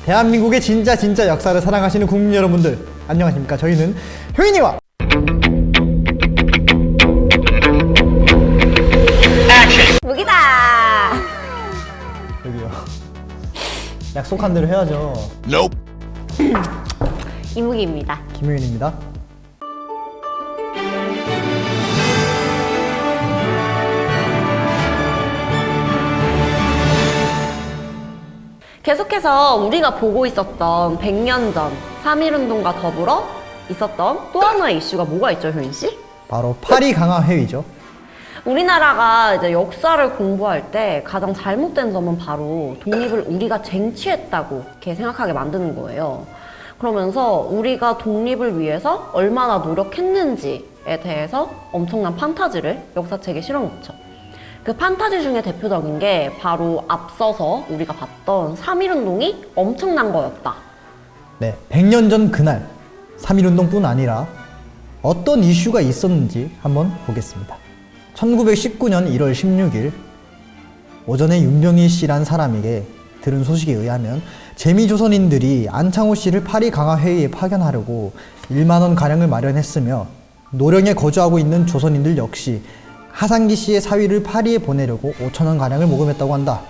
대한민국의 진짜 역사를 사랑하시는 국민 여러분들, 안녕하십니까. 저희는 효인이와 무기다. 여기요. 약속한 대로 해야죠. 이무기입니다. 김효인입니다. 계속해서 우리가 보고 있었던 100년 전 3.1운동과 더불어 있었던 또 하나의 이슈가 뭐가 있죠, 효인 씨? 바로 파리 강화 회의죠. 우리나라가 이제 역사를 공부할 때 가장 잘못된 점은 바로 독립을 우리가 쟁취했다고 이렇게 생각하게 만드는 거예요. 그러면서 우리가 독립을 위해서 얼마나 노력했는지에 대해서 엄청난 판타지를 역사책에 실어놓죠. 그 판타지 중에 대표적인 게 바로 앞서서 우리가 봤던 3.1운동이 엄청난 거였다. 네, 100년 전 그날 3.1운동뿐 아니라 어떤 이슈가 있었는지 한번 보겠습니다. 1919년 1월 16일 오전에 윤병희 씨란 사람에게 들은 소식에 의하면 재미조선인들이 안창호 씨를 파리 강화 회의에 파견하려고 1만 원 가량을 마련했으며 노령에 거주하고 있는 조선인들 역시 하상기 씨의 사위를 파리에 보내려고 5천 원 가량을 모금했다고 한다.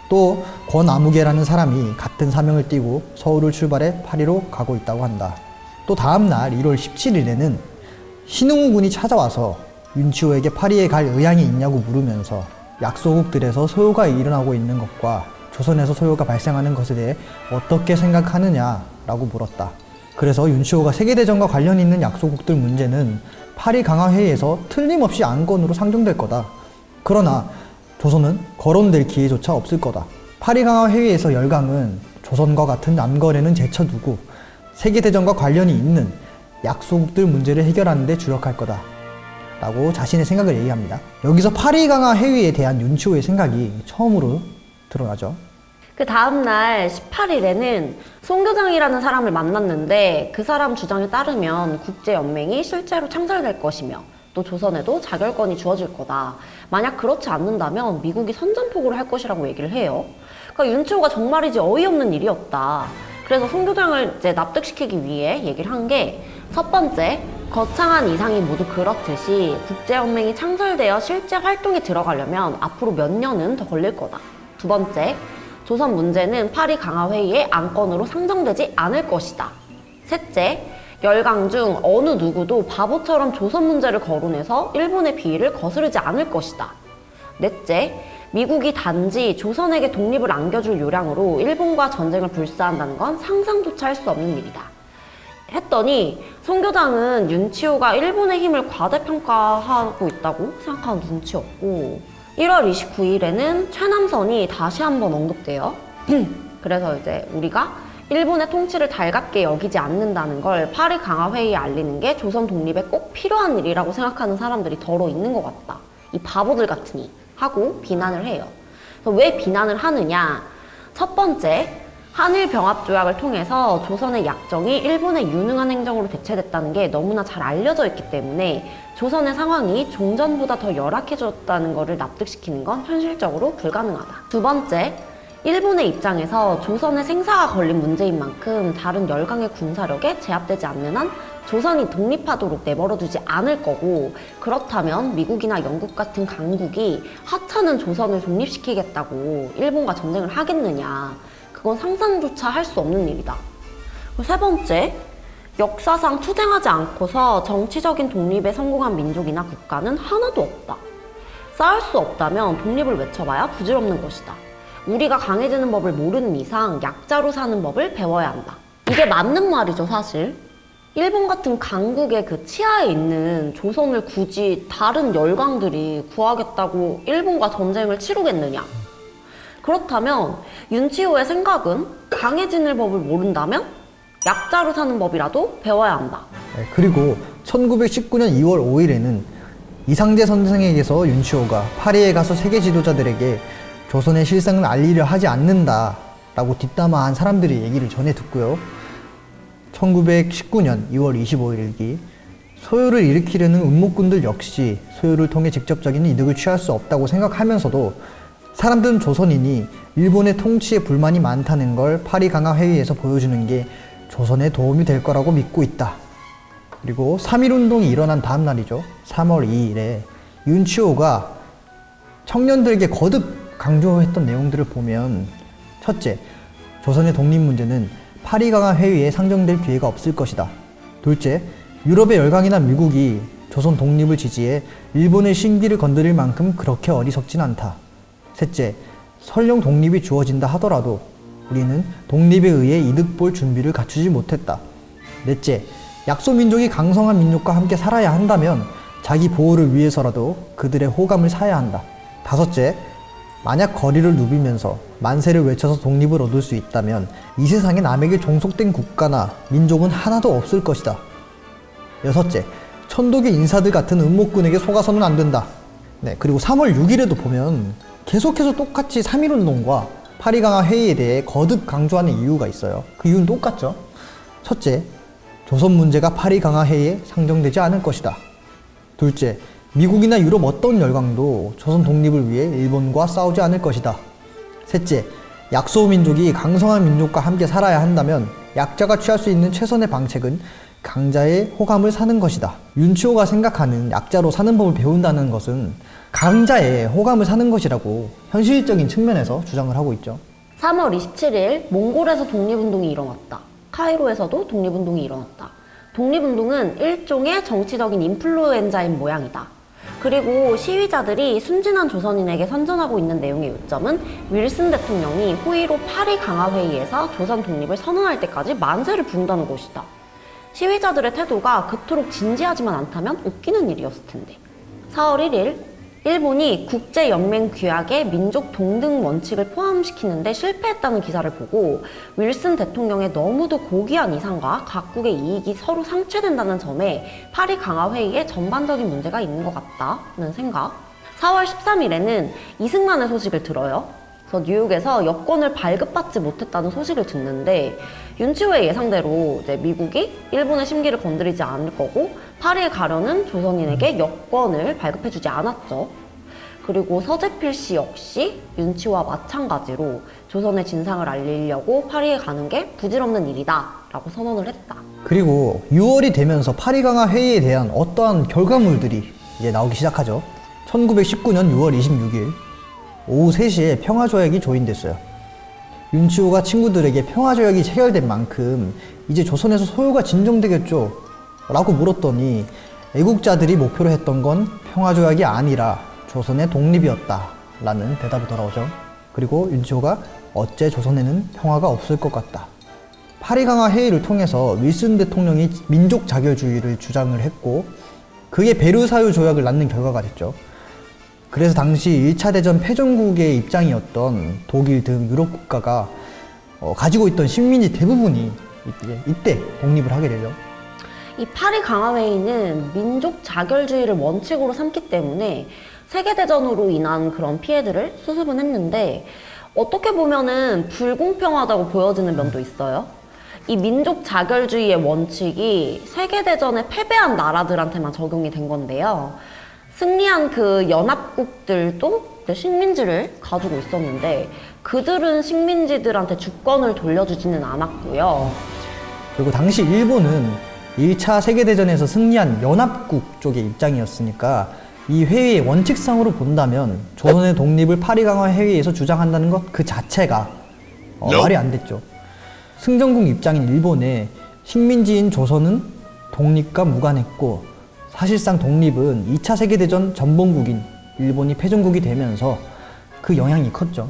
또 권아무개라는 사람이 같은 사명을 띠고 서울을 출발해 파리로 가고 있다고 한다. 또 다음 날 1월 17일에는 신흥우 군이 찾아와서 윤치호에게 파리에 갈 의향이 있냐고 물으면서 약소국들에서 소요가 일어나고 있는 것과 조선에서 소요가 발생하는 것에 대해 어떻게 생각하느냐라고 물었다. 그래서 윤치호가 세계대전과 관련 있는 약소국들 문제는 파리 강화 회의에서 틀림없이 안건으로 상정될 거다. 그러나 조선은 거론될 기회조차 없을 거다. 파리 강화 회의에서 열강은 조선과 같은 남거래는 제쳐두고 세계대전과 관련이 있는 약소국들 문제를 해결하는 데 주력할 거다 라고 자신의 생각을 얘기합니다. 여기서 파리 강화 회의에 대한 윤치호의 생각이 처음으로 드러나죠. 그 다음날 18일에는 송교장이라는 사람을 만났는데 그 사람 주장에 따르면 국제연맹이 실제로 창설될 것이며 또 조선에도 자결권이 주어질 거다. 만약 그렇지 않는다면 미국이 선전포고를 할 것이라고 얘기를 해요. 그러니까 윤치호가 정말이지 어이없는 일이었다. 그래서 송교장을 이제 납득시키기 위해 얘기를 한 게 첫 번째, 거창한 이상이 모두 그렇듯이 국제연맹이 창설되어 실제 활동에 들어가려면 앞으로 몇 년은 더 걸릴 거다. 두 번째, 조선 문제는 파리 강화 회의의 안건으로 상정되지 않을 것이다. 셋째, 열강 중 어느 누구도 바보처럼 조선 문제를 거론해서 일본의 비위를 거스르지 않을 것이다. 넷째, 미국이 단지 조선에게 독립을 안겨줄 요량으로 일본과 전쟁을 불사한다는 건 상상조차 할 수 없는 일이다. 했더니 송교장은 윤치호가 일본의 힘을 과대평가하고 있다고 생각하는 눈치였고 1월 29일에는 최남선이 다시 한번 언급돼요. 그래서 이제 우리가 일본의 통치를 달갑게 여기지 않는다는 걸 파리 강화 회의에 알리는 게 조선 독립에 꼭 필요한 일이라고 생각하는 사람들이 더러 있는 것 같다. 이 바보들 같으니 하고 비난을 해요. 그래서 왜 비난을 하느냐? 첫 번째, 한일 병합 조약을 통해서 조선의 약정이 일본의 유능한 행정으로 대체됐다는 게 너무나 잘 알려져 있기 때문에 조선의 상황이 종전보다 더 열악해졌다는 것을 납득시키는 건 현실적으로 불가능하다. 두 번째, 일본의 입장에서 조선의 생사가 걸린 문제인 만큼 다른 열강의 군사력에 제압되지 않는 한 조선이 독립하도록 내버려두지 않을 거고, 그렇다면 미국이나 영국 같은 강국이 하찮은 조선을 독립시키겠다고 일본과 전쟁을 하겠느냐. 그건 상상조차 할 수 없는 일이다. 세 번째, 역사상 투쟁하지 않고서 정치적인 독립에 성공한 민족이나 국가는 하나도 없다. 싸울 수 없다면 독립을 외쳐봐야 부질없는 것이다. 우리가 강해지는 법을 모르는 이상 약자로 사는 법을 배워야 한다. 이게 맞는 말이죠, 사실. 일본 같은 강국의 그 치하에 있는 조선을 굳이 다른 열강들이 구하겠다고 일본과 전쟁을 치르겠느냐? 그렇다면 윤치호의 생각은 강해지는 법을 모른다면 약자로 사는 법이라도 배워야 한다. 네, 그리고 1919년 2월 5일에는 이상재 선생에게서 윤치호가 파리에 가서 세계 지도자들에게 조선의 실상을 알리려 하지 않는다 라고 뒷담화한 사람들의 얘기를 전해 듣고요. 1919년 2월 25일 일기, 소요를 일으키려는 음모꾼들 역시 소요를 통해 직접적인 이득을 취할 수 없다고 생각하면서도 사람들은 조선인이 일본의 통치에 불만이 많다는 걸 파리 강화 회의에서 보여주는 게 조선에 도움이 될 거라고 믿고 있다. 그리고 3.1운동이 일어난 다음 날이죠. 3월 2일에 윤치호가 청년들에게 거듭 강조했던 내용들을 보면, 첫째, 조선의 독립 문제는 파리 강화 회의에 상정될 기회가 없을 것이다. 둘째, 유럽의 열강이나 미국이 조선 독립을 지지해 일본의 신기를 건드릴 만큼 그렇게 어리석진 않다. 셋째, 설령 독립이 주어진다 하더라도 우리는 독립에 의해 이득 볼 준비를 갖추지 못했다. 넷째, 약소민족이 강성한 민족과 함께 살아야 한다면 자기 보호를 위해서라도 그들의 호감을 사야 한다. 다섯째, 만약 거리를 누비면서 만세를 외쳐서 독립을 얻을 수 있다면 이 세상에 남에게 종속된 국가나 민족은 하나도 없을 것이다. 여섯째, 천독의 인사들 같은 음모꾼에게 속아서는 안 된다. 네, 그리고 3월 6일에도 보면 계속해서 똑같이 3.1운동과 파리 강화 회의에 대해 거듭 강조하는 이유가 있어요. 그 이유는 똑같죠. 첫째, 조선 문제가 파리 강화 회의에 상정되지 않을 것이다. 둘째, 미국이나 유럽 어떤 열강도 조선 독립을 위해 일본과 싸우지 않을 것이다. 셋째, 약소 민족이 강성한 민족과 함께 살아야 한다면 약자가 취할 수 있는 최선의 방책은 강자의 호감을 사는 것이다. 윤치호가 생각하는 약자로 사는 법을 배운다는 것은 강자의 호감을 사는 것이라고 현실적인 측면에서 주장을 하고 있죠. 3월 27일 몽골에서 독립운동이 일어났다. 카이로에서도 독립운동이 일어났다. 독립운동은 일종의 정치적인 인플루엔자인 모양이다. 그리고 시위자들이 순진한 조선인에게 선전하고 있는 내용의 요점은 윌슨 대통령이 호의로 파리 강화 회의에서 조선 독립을 선언할 때까지 만세를 부른다는 것이다. 시위자들의 태도가 그토록 진지하지만 않다면 웃기는 일이었을 텐데. 4월 1일 일본이 국제연맹 규약에 민족 동등 원칙을 포함시키는데 실패했다는 기사를 보고 윌슨 대통령의 너무도 고귀한 이상과 각국의 이익이 서로 상쇄된다는 점에 파리 강화 회의에 전반적인 문제가 있는 것 같다는 생각. 4월 13일에는 이승만의 소식을 들어요. 그래서 뉴욕에서 여권을 발급받지 못했다는 소식을 듣는데 윤치호의 예상대로 이제 미국이 일본의 심기를 건드리지 않을 거고 파리에 가려는 조선인에게 여권을 발급해주지 않았죠. 그리고 서재필 씨 역시 윤치호와 마찬가지로 조선의 진상을 알리려고 파리에 가는 게 부질없는 일이다 라고 선언을 했다. 그리고 6월이 되면서 파리 강화 회의에 대한 어떠한 결과물들이 이제 나오기 시작하죠. 1919년 6월 26일 오후 3시에 평화조약이 조인됐어요. 윤치호가 친구들에게 평화조약이 체결된 만큼 이제 조선에서 소요가 진정되겠죠? 라고 물었더니 애국자들이 목표로 했던 건 평화조약이 아니라 조선의 독립이었다 라는 대답이 돌아오죠. 그리고 윤치호가 어째 조선에는 평화가 없을 것 같다. 파리 강화 회의를 통해서 윌슨 대통령이 민족 자결주의를 주장을 했고 그게 베르사유 조약을 낳는 결과가 됐죠. 그래서 당시 1차 대전 패전국의 입장이었던 독일 등 유럽 국가가 가지고 있던 식민지 대부분이 이때 독립을 하게 되죠. 이 파리 강화 회의는 민족 자결주의를 원칙으로 삼기 때문에 세계대전으로 인한 그런 피해들을 수습은 했는데 어떻게 보면은 불공평하다고 보여지는 면도 있어요. 이 민족 자결주의의 원칙이 세계대전에 패배한 나라들한테만 적용이 된 건데요. 승리한 그 연합국들도 식민지를 가지고 있었는데 그들은 식민지들한테 주권을 돌려주지는 않았고요. 그리고 당시 일본은 1차 세계대전에서 승리한 연합국 쪽의 입장이었으니까 이 회의의 원칙상으로 본다면 조선의 독립을 파리 강화 회의에서 주장한다는 것 그 자체가 말이 안 됐죠. 승전국 입장인 일본의 식민지인 조선은 독립과 무관했고 사실상 독립은 2차 세계대전 전범국인 일본이 패전국이 되면서 그 영향이 컸죠.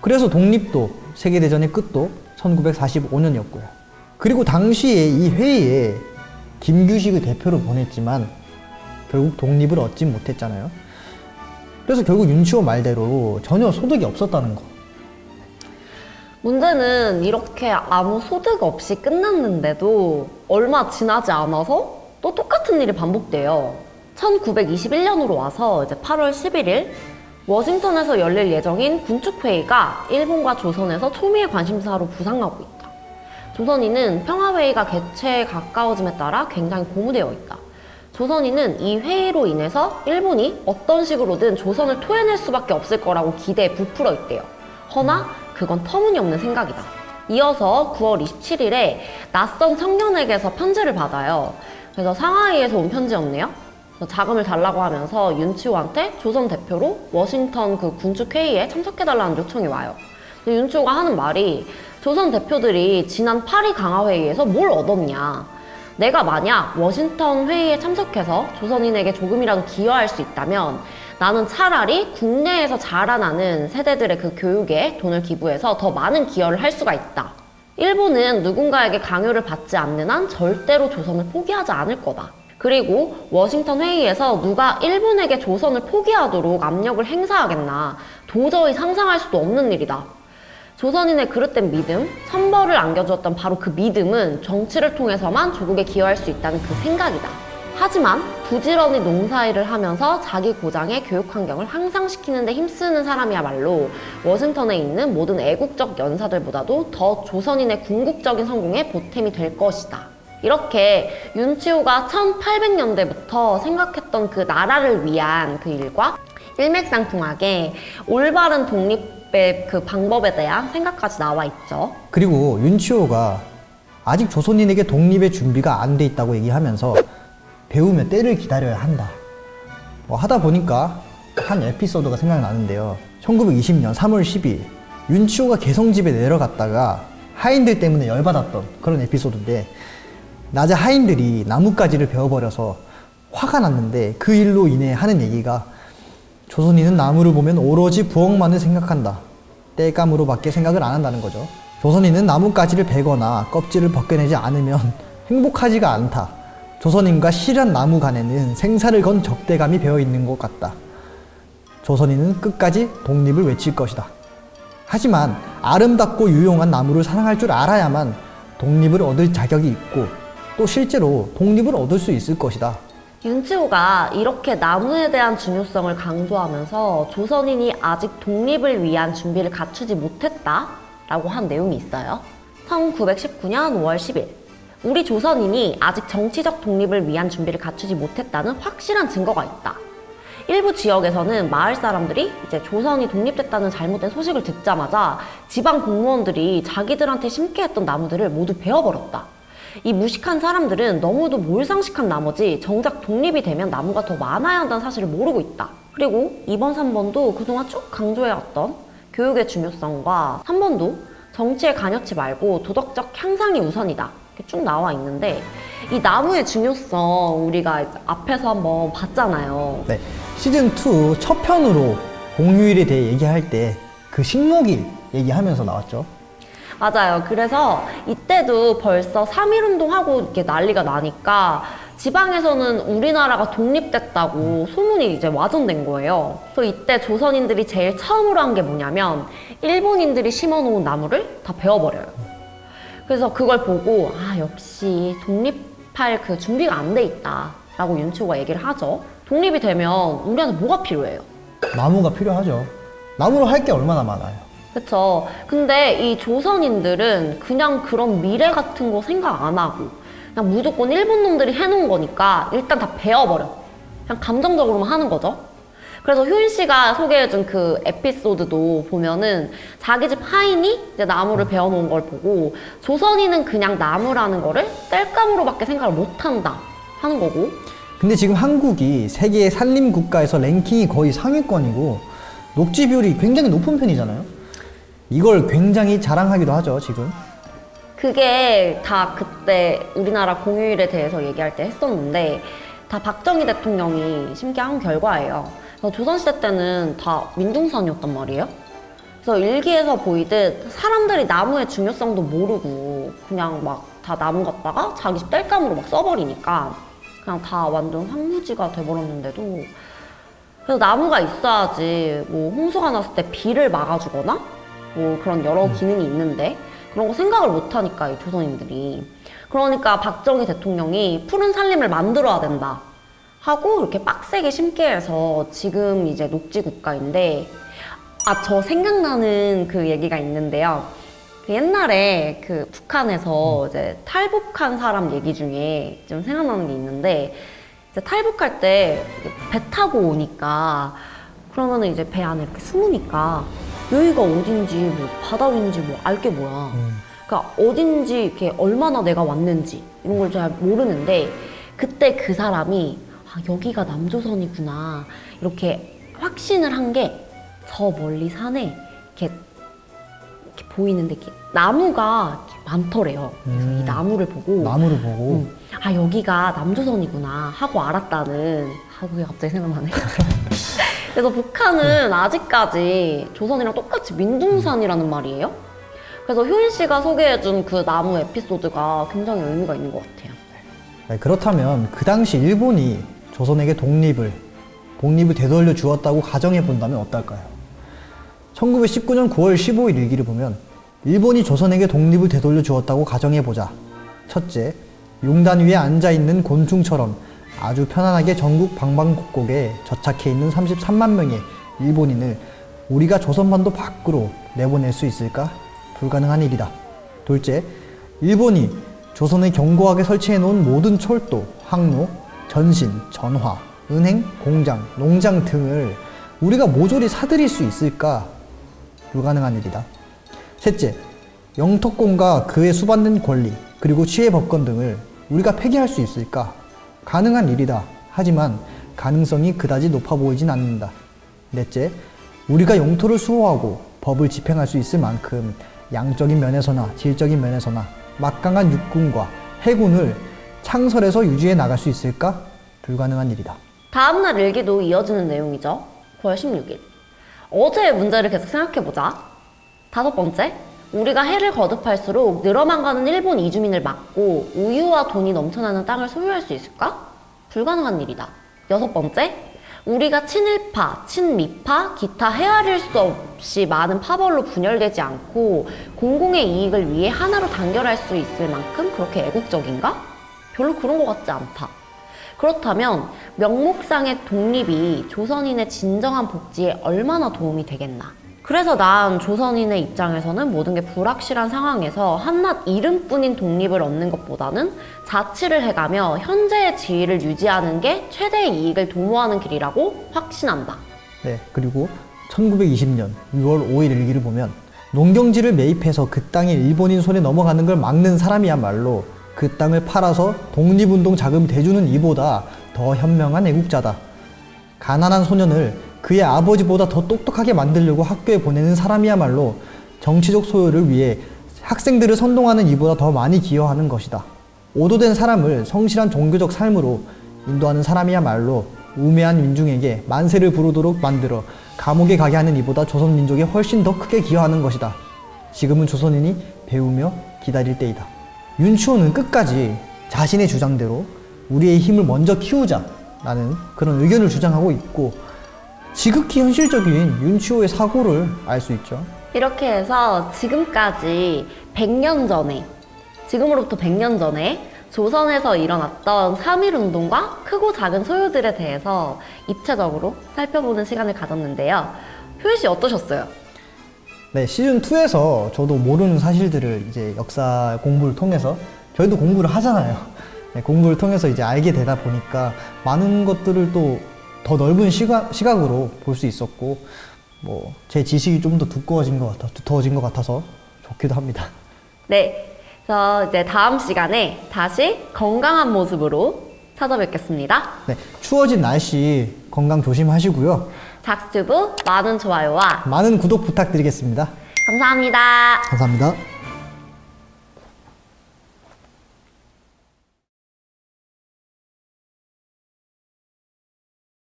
그래서 독립도 세계대전의 끝도 1945년이었고요. 그리고 당시에 이 회의에 김규식을 대표로 보냈지만 결국 독립을 얻지 못했잖아요. 그래서 결국 윤치호 말대로 전혀 소득이 없었다는 거. 문제는 이렇게 아무 소득 없이 끝났는데도 얼마 지나지 않아서 또 똑같은 일이 반복돼요. 1921년으로 와서 이제 8월 11일 워싱턴에서 열릴 예정인 군축회의가 일본과 조선에서 초미의 관심사로 부상하고 있다. 조선인은 평화회의가 개최에 가까워짐에 따라 굉장히 고무되어 있다. 조선인은 이 회의로 인해서 일본이 어떤 식으로든 조선을 토해낼 수밖에 없을 거라고 기대에 부풀어 있대요. 허나 그건 터무니없는 생각이다. 이어서 9월 27일에 낯선 청년에게서 편지를 받아요. 그래서 상하이에서 온 편지였네요. 자금을 달라고 하면서 윤치호한테 조선 대표로 워싱턴 그 군축 회의에 참석해달라는 요청이 와요. 윤치호가 하는 말이 조선 대표들이 지난 파리 강화회의에서 뭘 얻었냐. 내가 만약 워싱턴 회의에 참석해서 조선인에게 조금이라도 기여할 수 있다면 나는 차라리 국내에서 자라나는 세대들의 그 교육에 돈을 기부해서 더 많은 기여를 할 수가 있다. 일본은 누군가에게 강요를 받지 않는 한 절대로 조선을 포기하지 않을 거다. 그리고 워싱턴 회의에서 누가 일본에게 조선을 포기하도록 압력을 행사하겠나. 도저히 상상할 수도 없는 일이다. 조선인의 그릇된 믿음, 선벌을 안겨주었던 바로 그 믿음은 정치를 통해서만 조국에 기여할 수 있다는 그 생각이다. 하지만 부지런히 농사일을 하면서 자기 고장의 교육 환경을 향상시키는 데 힘쓰는 사람이야말로 워싱턴에 있는 모든 애국적 연사들보다도 더 조선인의 궁극적인 성공에 보탬이 될 것이다. 이렇게 윤치호가 1800년대부터 생각했던 그 나라를 위한 그 일과 일맥상통하게 올바른 독립의 그 방법에 대한 생각까지 나와 있죠. 그리고 윤치호가 아직 조선인에게 독립의 준비가 안 돼 있다고 얘기하면서 배우면 때를 기다려야 한다. 하다 보니까 한 에피소드가 생각나는데요. 1920년 3월 12일 윤치호가 개성집에 내려갔다가 하인들 때문에 열받았던 그런 에피소드인데, 낮에 하인들이 나뭇가지를 베어버려서 화가 났는데 그 일로 인해 하는 얘기가 조선인은 나무를 보면 오로지 부엌만을 생각한다. 땔감으로 밖에 생각을 안 한다는 거죠. 조선인은 나뭇가지를 베거나 껍질을 벗겨내지 않으면 행복하지가 않다. 조선인과 실한 나무 간에는 생사를 건 적대감이 배어 있는 것 같다. 조선인은 끝까지 독립을 외칠 것이다. 하지만 아름답고 유용한 나무를 사랑할 줄 알아야만 독립을 얻을 자격이 있고 또 실제로 독립을 얻을 수 있을 것이다. 윤치호가 이렇게 나무에 대한 중요성을 강조하면서 조선인이 아직 독립을 위한 준비를 갖추지 못했다라고 한 내용이 있어요. 1919년 5월 10일 우리 조선인이 아직 정치적 독립을 위한 준비를 갖추지 못했다는 확실한 증거가 있다. 일부 지역에서는 마을 사람들이 이제 조선이 독립됐다는 잘못된 소식을 듣자마자 지방 공무원들이 자기들한테 심게 했던 나무들을 모두 베어버렸다. 이 무식한 사람들은 너무도 몰상식한 나머지 정작 독립이 되면 나무가 더 많아야 한다는 사실을 모르고 있다. 그리고 2번, 3번도 그동안 쭉 강조해왔던 교육의 중요성과 3번도 정치에 관여치 말고 도덕적 향상이 우선이다. 이렇게 쭉 나와 있는데 이 나무의 중요성 우리가 앞에서 한번 봤잖아요. 네, 시즌2 첫 편으로 공휴일에 대해 얘기할 때 그 식목일 얘기하면서 나왔죠. 맞아요. 그래서 이때도 벌써 3.1운동하고 이렇게 난리가 나니까 지방에서는 우리나라가 독립됐다고 소문이 이제 와전된 거예요. 또 이때 조선인들이 제일 처음으로 한 게 뭐냐면 일본인들이 심어놓은 나무를 다 베어버려요. 그래서 그걸 보고 역시 독립할 그 준비가 안 돼 있다 라고 윤치호가 얘기를 하죠. 독립이 되면 우리한테 뭐가 필요해요? 나무가 필요하죠. 나무로 할 게 얼마나 많아요. 그쵸. 근데 이 조선인들은 그냥 그런 미래 같은 거 생각 안 하고 그냥 무조건 일본 놈들이 해놓은 거니까 일단 다 베어버려. 그냥 감정적으로만 하는 거죠. 그래서 효인 씨가 소개해준 그 에피소드도 보면은 자기 집 하인이 이제 나무를 베어놓은 걸 보고 조선인은 그냥 나무라는 거를 땔감으로밖에 생각을 못 한다 하는 거고. 근데 지금 한국이 세계 산림 국가에서 랭킹이 거의 상위권이고 녹지 비율이 굉장히 높은 편이잖아요. 이걸 굉장히 자랑하기도 하죠, 지금. 그게 다 그때 우리나라 공휴일에 대해서 얘기할 때 했었는데 다 박정희 대통령이 심게 한 결과예요. 그래서 조선시대 때는 다 민둥산이었단 말이에요. 그래서 일기에서 보이듯 사람들이 나무의 중요성도 모르고 그냥 막 다 나무 갖다가 자기 집 땔감으로 막 써버리니까 그냥 다 완전 황무지가 돼버렸는데도, 그래서 나무가 있어야지 뭐 홍수가 났을 때 비를 막아주거나 뭐 그런 여러 기능이 있는데 그런 거 생각을 못하니까 이 조선인들이. 그러니까 박정희 대통령이 푸른 산림을 만들어야 된다 하고 이렇게 빡세게 심게 해서 지금 이제 녹지 국가인데, 저 생각나는 그 얘기가 있는데요. 그 옛날에 그 북한에서 이제 탈북한 사람 얘기 중에 좀 생각나는 게 있는데, 이제 탈북할 때 배 타고 오니까 그러면은 이제 배 안에 이렇게 숨으니까 여기가 어딘지 뭐 바다 위인지 뭐 알 게 뭐야. 그러니까 어딘지 이렇게 얼마나 내가 왔는지 이런 걸 잘 모르는데 그때 그 사람이 아, 여기가 남조선이구나 이렇게 확신을 한 게 저 멀리 산에 이렇게 보이는데 이렇게 나무가 이렇게 많더래요. 그래서 이 나무를 보고 나무를 보고 아 여기가 남조선이구나 하고 알았다는 그게 갑자기 생각나네. 그래서 북한은 아직까지 조선이랑 똑같이 민둥산이라는 말이에요. 그래서 효인 씨가 소개해준 그 나무 에피소드가 굉장히 의미가 있는 것 같아요. 네, 그렇다면 그 당시 일본이 조선에게 독립을 되돌려 주었다고 가정해 본다면 어떨까요? 1919년 9월 15일 일기를 보면 일본이 조선에게 독립을 되돌려 주었다고 가정해 보자. 첫째, 용단 위에 앉아 있는 곤충처럼 아주 편안하게 전국 방방곡곡에 저착해 있는 33만 명의 일본인을 우리가 조선반도 밖으로 내보낼 수 있을까? 불가능한 일이다. 둘째, 일본이 조선에 견고하게 설치해 놓은 모든 철도, 항로, 전신, 전화, 은행, 공장, 농장 등을 우리가 모조리 사들일 수 있을까? 불가능한 일이다. 셋째, 영토권과 그에 수반된 권리, 그리고 취해 법권 등을 우리가 폐기할 수 있을까? 가능한 일이다. 하지만 가능성이 그다지 높아 보이진 않는다. 넷째, 우리가 영토를 수호하고 법을 집행할 수 있을 만큼 양적인 면에서나 질적인 면에서나 막강한 육군과 해군을 창설해서 유지해 나갈 수 있을까? 불가능한 일이다. 다음날 일기도 이어지는 내용이죠. 9월 16일. 어제의 문제를 계속 생각해보자. 다섯 번째, 우리가 해를 거듭할수록 늘어만 가는 일본 이주민을 막고 우유와 돈이 넘쳐나는 땅을 소유할 수 있을까? 불가능한 일이다. 여섯 번째, 우리가 친일파, 친미파, 기타 헤아릴 수 없이 많은 파벌로 분열되지 않고 공공의 이익을 위해 하나로 단결할 수 있을 만큼 그렇게 애국적인가? 별로 그런 것 같지 않다. 그렇다면 명목상의 독립이 조선인의 진정한 복지에 얼마나 도움이 되겠나? 그래서 난 조선인의 입장에서는 모든 게 불확실한 상황에서 한낱 이름뿐인 독립을 얻는 것보다는 자치를 해가며 현재의 지위를 유지하는 게 최대의 이익을 도모하는 길이라고 확신한다. 네, 그리고 1920년 6월 5일 일기를 보면 농경지를 매입해서 그 땅이 일본인 손에 넘어가는 걸 막는 사람이야말로 그 땅을 팔아서 독립운동 자금 대주는 이보다 더 현명한 애국자다. 가난한 소년을 그의 아버지보다 더 똑똑하게 만들려고 학교에 보내는 사람이야말로 정치적 소요를 위해 학생들을 선동하는 이보다 더 많이 기여하는 것이다. 오도된 사람을 성실한 종교적 삶으로 인도하는 사람이야말로 우매한 민중에게 만세를 부르도록 만들어 감옥에 가게 하는 이보다 조선 민족에 훨씬 더 크게 기여하는 것이다. 지금은 조선인이 배우며 기다릴 때이다. 윤치호는 끝까지 자신의 주장대로 우리의 힘을 먼저 키우자라는 그런 의견을 주장하고 있고 지극히 현실적인 윤치호의 사고를 알 수 있죠. 이렇게 해서 지금까지 100년 전에, 지금으로부터 100년 전에 조선에서 일어났던 3.1운동과 크고 작은 소요들에 대해서 입체적으로 살펴보는 시간을 가졌는데요. 효연 씨 어떠셨어요? 네, 시즌2에서 저도 모르는 사실들을 이제 역사 공부를 통해서 저희도 공부를 하잖아요. 네, 공부를 통해서 이제 알게 되다 보니까 많은 것들을 또 더 넓은 시각으로 볼 수 있었고 뭐 제 지식이 좀 더 두터워진 것 같아서 좋기도 합니다. 네, 그래서 이제 다음 시간에 다시 건강한 모습으로 찾아뵙겠습니다. 네, 추워진 날씨 건강 조심하시고요. 작스튜브 많은 좋아요와 많은 구독 부탁드리겠습니다. 감사합니다. 감사합니다.